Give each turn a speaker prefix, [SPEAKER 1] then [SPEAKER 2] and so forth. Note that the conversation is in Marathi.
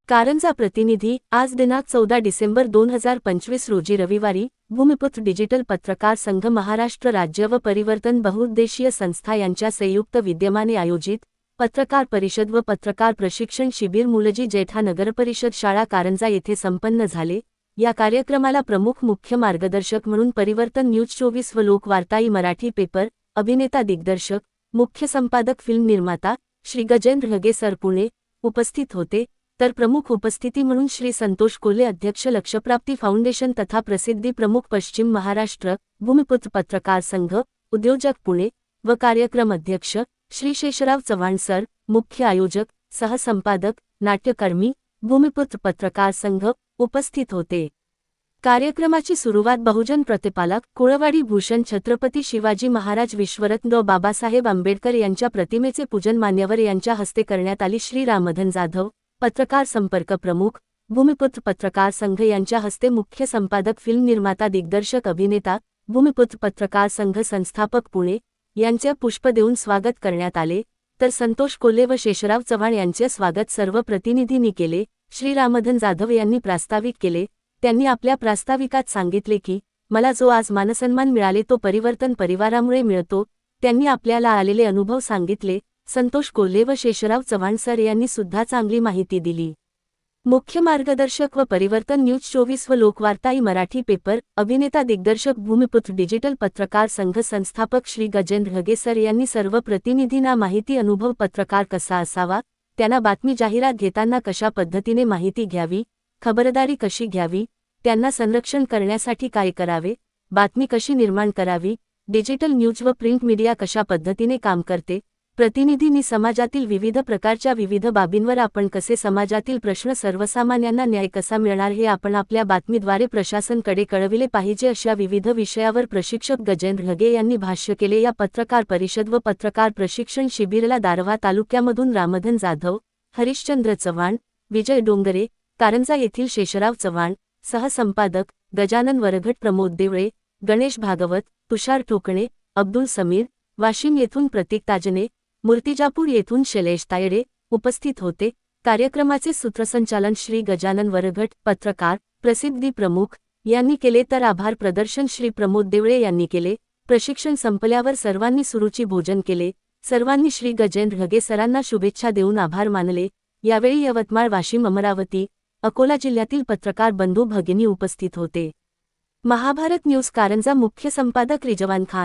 [SPEAKER 1] कारंजा प्रतिनिधी आज दिनांक 14 डिसेंबर 2025 रोजी रविवारी भूमिपुत्र डिजिटल पत्रकार संघ महाराष्ट्र राज्य व परिवर्तन बहुउद्देशीय संस्था यांच्या संयुक्त विद्यमाने आयोजित पत्रकार परिषद व पत्रकार प्रशिक्षण शिबिर मुलजी जेठा नगरपरिषद शाळा कारंजा येथे संपन्न झाले। या कार्यक्रमाला प्रमुख मुख्य मार्गदर्शक म्हणून परिवर्तन न्यूज 24 व लोकवार्ताई मराठी पेपर अभिनेता दिग्दर्शक मुख्य संपादक फिल्म निर्माता श्री गजेंद्र हगे सर पुणे उपस्थित होते, तर प्रमुख उपस्थिती म्हणून श्री संतोष कोल्हे अध्यक्ष लक्ष्यप्राप्ती फाउंडेशन तथा प्रसिद्धी प्रमुख पश्चिम महाराष्ट्र भूमिपुत्र पत्रकार संघ उद्योजक पुणे व कार्यक्रम अध्यक्ष श्री शेषराव चव्हाण सर मुख्य आयोजक सहसंपादक नाट्यकर्मी भूमिपुत्र पत्रकार संघ उपस्थित होते। कार्यक्रमाची सुरुवात बहुजन प्रतिपालक कोळवाडी भूषण छत्रपती शिवाजी महाराज विश्वरत्न डॉ बाबासाहेब आंबेडकर यांच्या प्रतिमेचे पूजन मान्यवर यांच्या हस्ते करण्यात आली। श्री रामधन जाधव पत्रकार संपर्क प्रमुख भूमिपुत्र पत्रकार संघ यांच्या हस्ते मुख्य संपादक फिल्म निर्माता दिग्दर्शक अभिनेता भूमिपुत्र पत्रकार संघ संस्थापक पुणे यांचे पुष्प देऊन स्वागत करण्यात आले, तर संतोष कोल्हे व शेषराव चव्हाण यांचे स्वागत सर्व प्रतिनिधींनी केले। श्री रामधन जाधव यांनी प्रास्ताविक केले। त्यांनी आपल्या प्रास्ताविकात सांगितले की मला जो आज मानसन्मान मिळाले तो परिवर्तन परिवारामुळे मिळतो। त्यांनी आपल्याला आलेले अनुभव सांगितले। संतोष कोल्हे व शेषराव चव्हाण सर यांनी सुद्धा चांगली माहिती दिली। मुख्य मार्गदर्शक व परिवर्तन न्यूज 24 व लोकवार्ताई मराठी पेपर अभिनेता दिग्दर्शक भूमिपुत्र डिजिटल पत्रकार संघ संस्थापक श्री गजेंद्र हगे सर यांनी सर्व प्रतिनिधींना माहिती अनुभव पत्रकार कसा असावा, त्यांना बातमी जाहिरात घेताना कशा पद्धतीने माहिती घ्यावी, खबरदारी कशी घ्यावी, त्यांना संरक्षण करण्यासाठी काय करावे, बातमी कशी निर्माण करावी, डिजिटल न्यूज व प्रिंट मीडिया कशा पद्धतीने काम करते, प्रतिनिधींनी समाजातील विविध प्रकारच्या विविध बाबींवर आपण कसे समाजातील प्रश्न सर्वसामान्यांना न्याय कसा मिळणार हे आपण आपल्या बातमीद्वारे प्रशासनाकडे कळविले पाहिजे, अशा विविध विषयावर प्रशिक्षक गजेंद्र हगे यांनी भाष्य केले। या पत्रकार परिषद व पत्रकार प्रशिक्षण शिबिरला दारव्हा तालुक्यामधून रामधन जाधव, हरिश्चंद्र चव्हाण, विजय डोंगरे, कारंजा येथील शेषराव चव्हाण, सहसंपादक गजानन वरघट, प्रमोद देवळे, गणेश भागवत, तुषार ठोकणे, अब्दुल समीर, वाशिम येथून प्रतीक ताजने, मूर्तिजापूर येथून शैलेश तायडे उपस्थित होते। कार्यक्रमाचे सूत्रसंचालन श्री गजानन वरघट पत्रकार प्रसिद्धी प्रमुख यांनी केले, तर आभार प्रदर्शन श्री प्रमोद देवळे यांनी केले। प्रशिक्षण संपल्यावर सर्वांनी सुरुची भोजन केले। सर्वांनी श्री गजेंद्र हगे सरांना शुभेच्छा देऊन आभार मानले। यावेळी यवतमाळ, वाशिम, अमरावती, अकोला जिल्ह्यातील पत्रकार बंधू भगिनी उपस्थित होते। महाभारत न्यूज कारंजा मुख्य संपादक रिजवान खान।